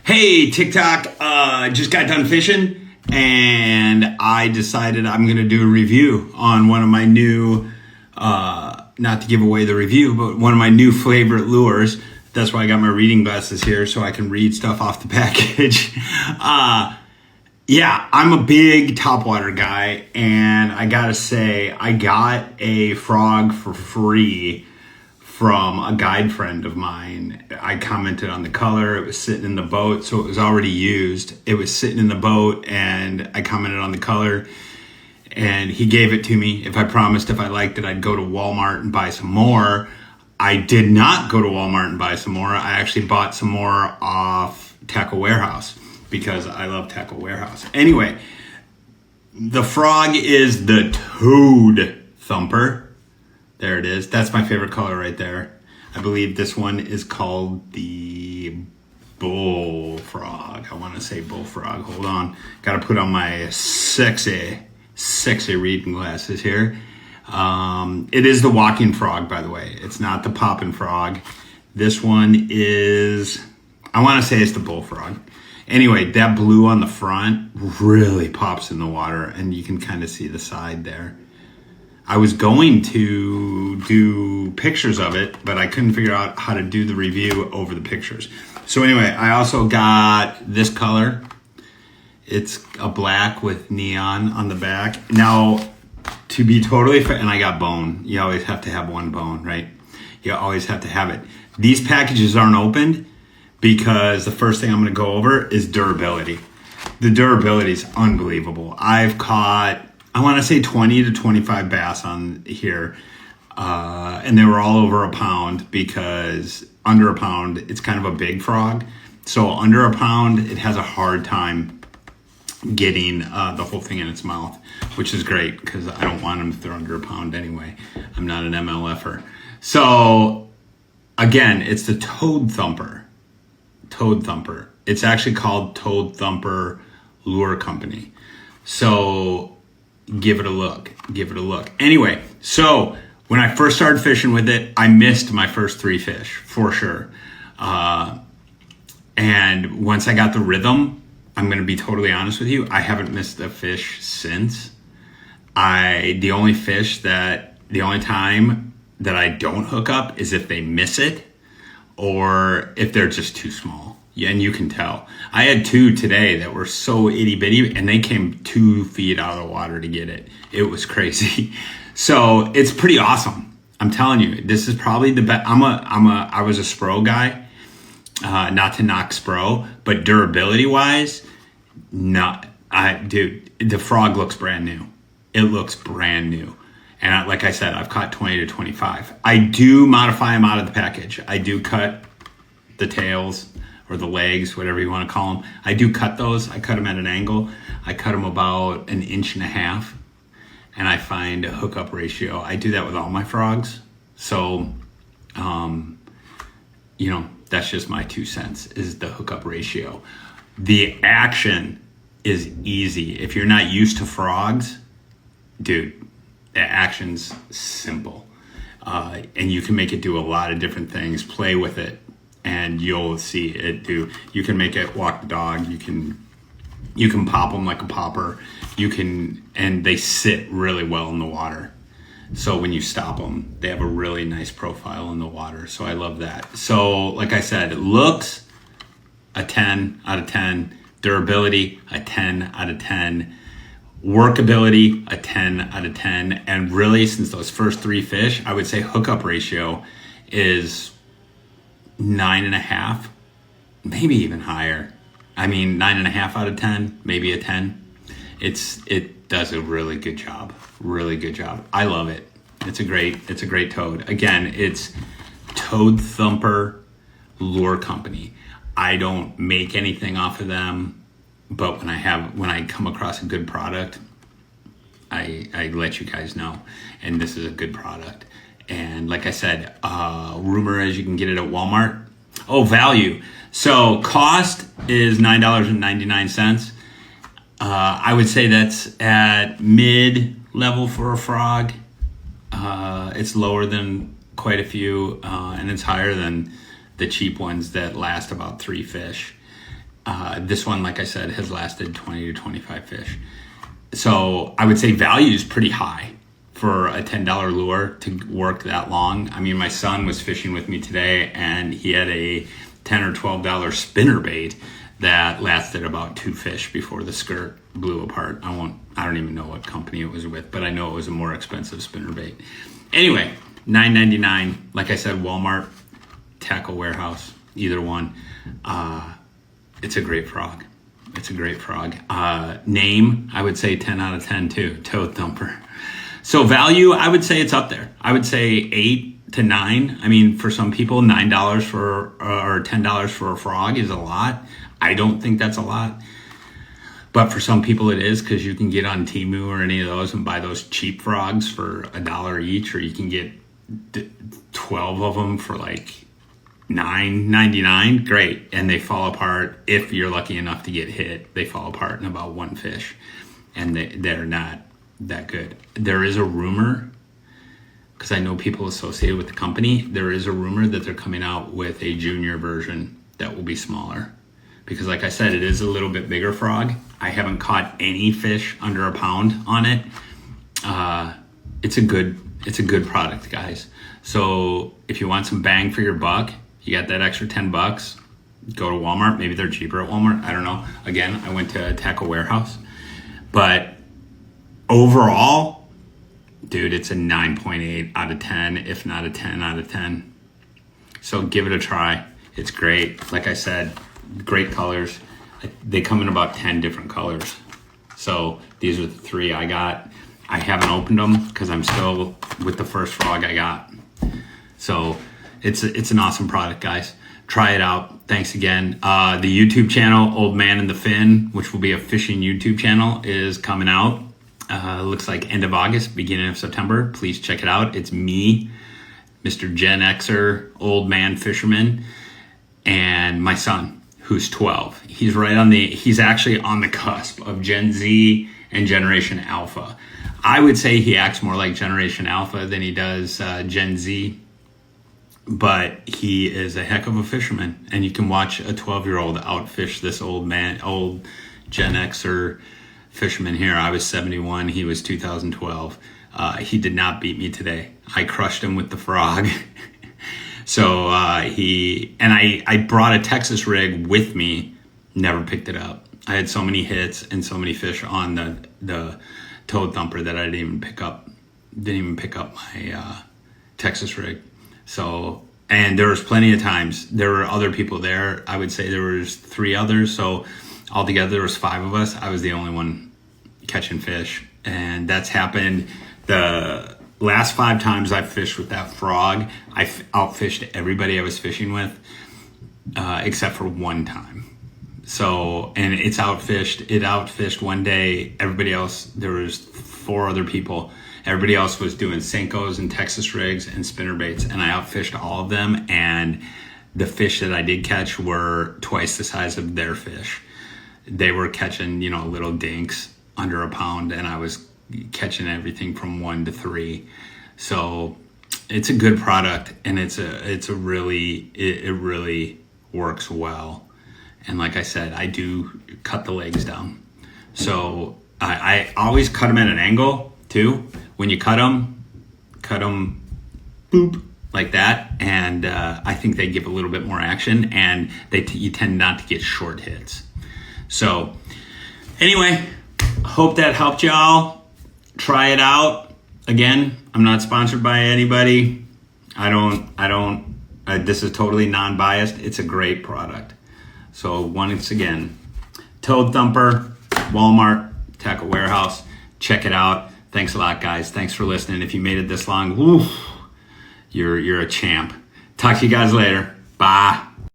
Hey, TikTok, just got done fishing and I decided I'm going to do a review on one of my new, not to give away the review, but one of my new favorite lures. That's why I got my reading glasses here so I can read stuff off the package. Yeah, I'm a big topwater guy, and I gotta say, I got a frog for free from a guide friend of mine. I commented on the color. It was sitting in the boat, so it was already used. It was sitting in the boat, and I commented on the color, and he gave it to me. If I promised if I liked it, I'd go to Walmart and buy some more. I did not go to Walmart and buy some more. I actually bought some more off Tackle Warehouse because I love Tackle Warehouse. Anyway, the frog is the Toad Thumper. There it is. That's my favorite color right there. I believe this one is called the Bullfrog. I want to say Bullfrog. Hold on. Got to put on my sexy reading glasses here. It is the walking frog, by the way. It's not the popping frog. This one is, I want to say it's the Bullfrog. Anyway, that blue on the front really pops in the water, and you can kind of see the side there. I was going to do pictures of it, but I couldn't figure out how to do the review over the pictures. So anyway, I also got this color. It's a black with neon on the back. Now, to be totally fair, and I got bone. You always have to have one bone, right? You always have to have it. These packages aren't opened because the first thing I'm going to go over is durability. The durability is unbelievable. I've caught, I want to say 20 to 25 bass on here, and they were all over a pound because under a pound, it's kind of a big frog. So under a pound, it has a hard time getting the whole thing in its mouth, which is great because I don't want them if they're under a pound anyway. I'm not an MLFer. So again, it's the Toad Thumper. Toad Thumper. It's actually called Toad Thumper Lure Company. So give it a look. Give it a look. Anyway, so when I first started fishing with it, I missed my first 3 fish for sure. And once I got the rhythm, I'm going to be totally honest with you, I haven't missed a fish since. The only time that I don't hook up is if they miss it or if they're just too small. Yeah, and you can tell. I had 2 today that were so itty bitty and they came 2 feet out of the water to get it. It was crazy. So it's pretty awesome. I'm telling you, this is probably the best. I was a Spro guy. Not to knock Spro, but durability wise, the frog looks brand new. It looks brand new. And like I said, I've caught 20 to 25. I do modify them out of the package. I do cut the tails or the legs, whatever you want to call them. I do cut those. I cut them at an angle. I cut them about 1.5 inches. And I find a hookup ratio. I do that with all my frogs. So, that's just my 2 cents is the hookup ratio. The action is easy. If you're not used to frogs, dude, the action's simple. And you can make it do a lot of different things. Play with it and you'll see it do. You can make it walk the dog. You can pop them like a popper. And they sit really well in the water. So when you stop them, they have a really nice profile in the water. So I love that. So like I said, it looks a 10 out of 10. Durability, a 10 out of 10. Workability, a 10 out of 10. And really, since those first 3 fish, I would say hookup ratio is 9.5, maybe even higher. I mean, 9.5 out of 10, maybe a 10. It does a really good job. Really good job. I love it. It's a great toad. Again, it's Toad Thumper Lure Company. I don't make anything off of them, but when I come across a good product, I let you guys know. And this is a good product. And like I said, rumor is you can get it at Walmart. Oh, value. So cost is $9.99. I would say that's at mid-level for a frog. It's lower than quite a few, and it's higher than the cheap ones that last about 3 fish. This one, like I said, has lasted 20 to 25 fish. So I would say value is pretty high for a $10 lure to work that long. I mean, my son was fishing with me today and he had a $10 or $12 spinner bait that lasted about 2 fish before the skirt blew apart. I don't even know what company it was with, but I know it was a more expensive spinner bait. Anyway, $9.99. Like I said, Walmart, Tackle Warehouse, either one. It's a great frog. It's a great frog. Name, I would say 10 out of 10 too. Toad Thumper. So value, I would say it's up there. I would say 8 to 9. I mean, for some people, $9 for or $10 for a frog is a lot. I don't think that's a lot. But for some people it is, because you can get on Temu or any of those and buy those cheap frogs for $1 each, or you can get 12 of them for like $9.99. Great. And they fall apart. If you're lucky enough to get hit, they fall apart in about 1 fish. And they're not that good. There is a rumor, because I know people associated with the company, there is a rumor that they're coming out with a junior version that will be smaller. Because like I said, it is a little bit bigger frog. I haven't caught any fish under a pound on it. It's a good product, guys. So if you want some bang for your buck, you got that extra $10, go to Walmart. Maybe they're cheaper at Walmart. I don't know. Again, I went to Tackle Warehouse. But overall, dude, it's a 9.8 out of 10, if not a 10 out of 10. So give it a try. It's great. Like I said, great colors. They come in about 10 different colors. So these are the 3 I got. I haven't opened them because I'm still with the first frog I got. So it's an awesome product, guys. Try it out. Thanks again. The YouTube channel, Old Man and the Fin, which will be a fishing YouTube channel, is coming out. Looks like end of August, beginning of September. Please check it out. It's me, Mr. Gen Xer, old man fisherman, and my son, who's 12. He's actually on the cusp of Gen Z and Generation Alpha. I would say he acts more like Generation Alpha than he does Gen Z, but he is a heck of a fisherman. And you can watch a 12-year-old outfish this old Gen Xer fisherman here. I was 71, he was 2012. He did not beat me today. I crushed him with the frog. So I brought a Texas rig with me, never picked it up. I had so many hits and so many fish on the Toad Thumper that I didn't even pick up my Texas rig. So, and there was plenty of times. There were other people there. I would say there was 3 others. So altogether there was 5 of us. I was the only one catching fish. And that's happened the last 5 times I fished with that frog. I outfished everybody I was fishing with, except for one time. So, and it outfished one day. Everybody else, there was 4 other people. Everybody else was doing Senkos and Texas rigs and spinner baits, and I outfished all of them. And the fish that I did catch were twice the size of their fish. They were catching, little dinks under a pound, and I was catching everything from 1 to 3. So it's a good product, and it really works well. And like I said, I do cut the legs down. So I always cut them at an angle too. When you cut them boop, like that. And I think they give a little bit more action, and you tend not to get short hits. So anyway, hope that helped y'all. Try it out. Again, I'm not sponsored by anybody. This is totally non-biased. It's a great product. So once again, Toad Thumper, Walmart, Tackle Warehouse. Check it out. Thanks a lot, guys. Thanks for listening. If you made it this long, you're a champ. Talk to you guys later. Bye.